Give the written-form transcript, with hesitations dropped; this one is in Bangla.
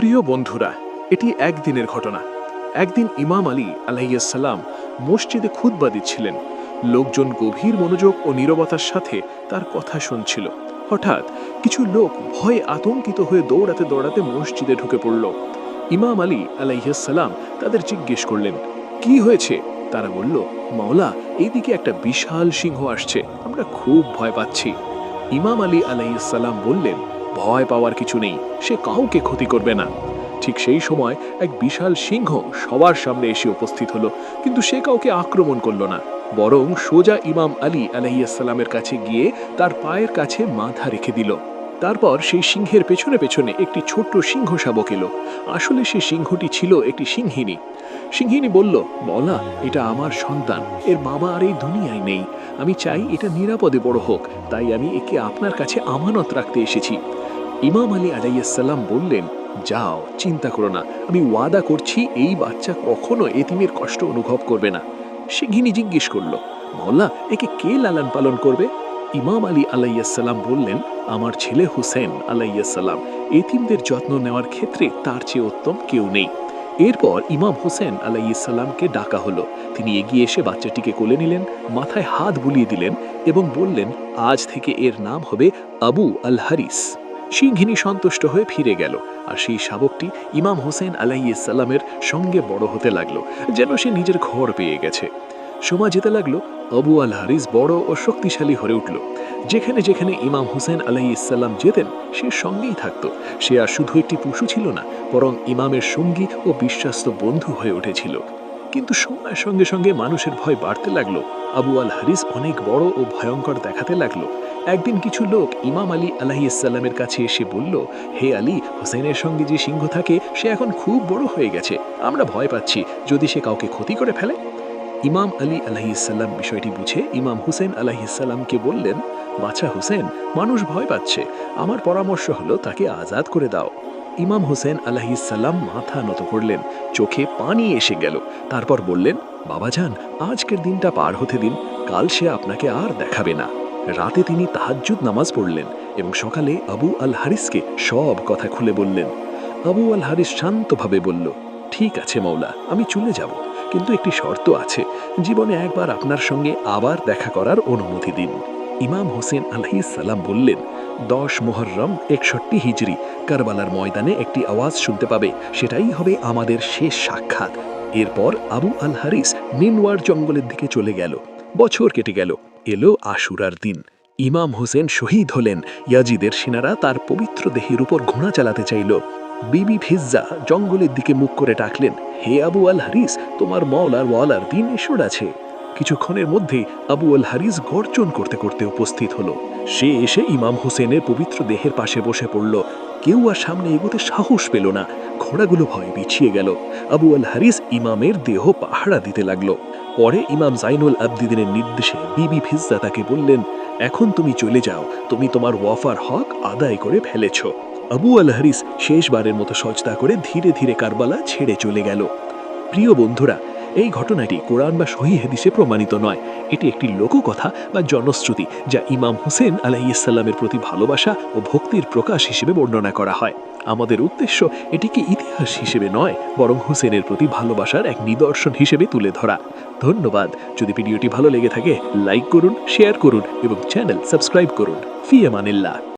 প্রিয় বন্ধুরা, এটি একদিনের ঘটনা। একদিন ইমাম আলী আলাইহিস সালাম মসজিদে খুতবা দিচ্ছিলেন। লোকজন গভীর মনোযোগ ও নীরবতার সাথে তার কথা শুনছিল। হঠাৎ কিছু লোক ভয়ে আতঙ্কিত হয়ে দৌড়াতে দৌড়াতে মসজিদে ঢুকে পড়ল। ইমাম আলী আলাইহিস সালাম তাদের জিজ্ঞেস করলেন, কি হয়েছে? তারা বলল, মাওলা, এইদিকে একটা বিশাল সিংহ আসছে, আমরা খুব ভয় পাচ্ছি। ইমাম আলী আলাইহিস সালাম বললেন, ভয় পাওয়ার কিছু নেই, সে কাউকে ক্ষতি করবে না। ঠিক সেই সময় এক বিশাল সিংহ সবার সামনে এসে উপস্থিত হলো, কিন্তু সে কাউকে আক্রমণ করলো না, বরং সোজা ইমাম আলী আলাইহিস সালামের কাছে গিয়ে তার পায়ের কাছে মাথা রেখে দিল। তারপর সেই সিংহের পেছনে পেছনে একটি ছোট্ট সিংহ শাবক এলো। আসলে সেই সিংহটি ছিল একটি সিংহিনী। সিংহিনী বলল, মওলা, এটা আমার সন্তান, এর বাবা আর এই দুনিয়ায় নেই। আমি চাই এটা নিরাপদে বড় হোক, তাই আমি একে আপনার কাছে আমানত রাখতে এসেছি। ইমাম আলী আলাইহিস সালাম বললেন, যাও, চিন্তা করো না, আমি ওয়াদা করছি এই বাচ্চা কখনো এতিমের কষ্ট অনুভব করবে না। সিংহিনী জিজ্ঞেস করলো, মওলা, একে কে লালন পালন করবে? ইমাম আলী আলাইহিস সালাম বললেন, আমার ছেলে হুসেন আলাইহিস সালাম, এতিমদের যত্ন নেওয়ার ক্ষেত্রে তার চেয়ে উত্তম কেউ নেই। এরপর ইমাম হুসেন আলাইহিস সালামকে ডাকা হলো। তিনি এগিয়ে এসে বাচ্চাটিকে কোলে নিলেন, মাথায় হাত বুলিয়ে দিলেন এবং বললেন, আজ থেকে এর নাম হবে আবু আল হারিস। সিংহিনী সন্তুষ্ট হয়ে ফিরে গেল, আর সেই শাবকটি ইমাম হুসেন আলাইহিস সালামের সঙ্গে বড় হতে লাগলো, যেন সে নিজের ঘর পেয়ে গেছে। সময় যেতে লাগলো, আবু আল হারিস বড় ও শক্তিশালী হয়ে উঠল। যেখানে যেখানে ইমাম হুসেন আলাইহিস সালাম যেতেন, সে সঙ্গেই থাকত। সে আর শুধু একটি পশু ছিল না, বরং ইমামের সঙ্গী ও বিশ্বাস্ত বন্ধু হয়ে উঠেছিল। কিন্তু সময়ের সঙ্গে সঙ্গে মানুষের ভয় বাড়তে লাগলো। আবু আল হারিস অনেক বড় ও ভয়ঙ্কর দেখাতে লাগলো। একদিন কিছু লোক ইমাম আলী আলাইহিস সালামের কাছে এসে বলল, হে আলী, হোসেনের সঙ্গে যে সিংহ থাকে সে এখন খুব বড় হয়ে গেছে, আমরা ভয় পাচ্ছি যদি সে কাউকে ক্ষতি করে ফেলে। ইমাম আলী আলাইহিস সালাম বিষয়টি বুঝে ইমাম হুসেন আলাইহিস সালামকে বললেন, বাছা হুসেন, মানুষ ভয় পাচ্ছে, আমার পরামর্শ হলো তাকে আজাদ করে দাও। ইমাম হুসেন আলাইহিস সালাম মাথা নত করলেন, চোখে পানি এসে গেল। তারপর বললেন, বাবাজান, আজকের দিনটা পার হতে দিন, কাল সে আপনাকে আর দেখাবে না। রাতে তিনি তাহাজ্জুদ নামাজ পড়লেন এবং সকালে আবু আল হারিসকে সব কথা খুলে বললেন। আবু আল হারিস শান্তভাবে বলল, ঠিক আছে মওলা, আমি চলে যাব, কিন্তু একটি শর্ত আছে, জীবনে একবার আপনার সঙ্গে আবার দেখা করার অনুমতি দিন। ইমাম হোসেন আলাইহিস সালাম বললেন, 10 মুহররম 61 হিজরি কারবালার ময়দানে একটি আওয়াজ শুনতে পাবে, সেটাই হবে আমাদের শেষ সাক্ষাৎ। এরপর আবু আল হারিস নিনওয়ার জঙ্গলের দিকে চলে গেল। বছর কেটে গেল, এলো আশুরার দিন। ইমাম হোসেন শহীদ হলেন। ইয়াজিদের সেনারা তার পবিত্র দেহের উপর ঘোড়া চালাতে চাইল। বিবি ফিজ্জা জঙ্গলের দিকে মুখ করে ডাকলেন, হে আবু আল হারিস, তোমার মওলার ওয়ালার দিন এসে আছে। কিছুক্ষণের মধ্যে আবু আল হারিস গর্জন করতে করতে উপস্থিত হলো। সে এসে ইমাম হোসেনের পবিত্র দেহের পাশে বসে পড়ল। কেউ আর সামনে এগোতে সাহস পেল না। ঘোড়াগুলো ভয়ে পিছিয়ে গেল। আবু আল হারিস ইমামের দেহ পাহারা দিতে লাগলো। পরে ইমাম জাইনুল আবদিনের নির্দেশে বিবি ফিজ্জা তাকে বললেন, এখন তুমি চলে যাও, তুমি তোমার ওয়াফার হক আদায় করে ফেলেছ। আবু আল হারিস শেষবারের মতো সজদা করে ধীরে ধীরে কারবালা ছেড়ে চলে গেল। প্রিয় বন্ধুরা, এই ঘটনাটি কোরআন বা সহিহ হাদিসে প্রমাণিত নয়। এটি একটি লোককথা বা জনশ্রুতি, যা ইমাম হুসেন আলাইহিস সালামের প্রতি ভালোবাসা ও ভক্তির প্রকাশ হিসেবে বর্ণনা করা হয়। আমাদের উদ্দেশ্য এটিকে ইতিহাস হিসেবে নয়, বরং হুসেনের প্রতি ভালোবাসার এক নিদর্শন হিসেবে তুলে ধরা। ধন্যবাদ। যদি ভিডিওটি ভালো লেগে থাকে, লাইক করুন, শেয়ার করুন এবং চ্যানেল সাবস্ক্রাইব করুন। ফি আমানিল্লাহ।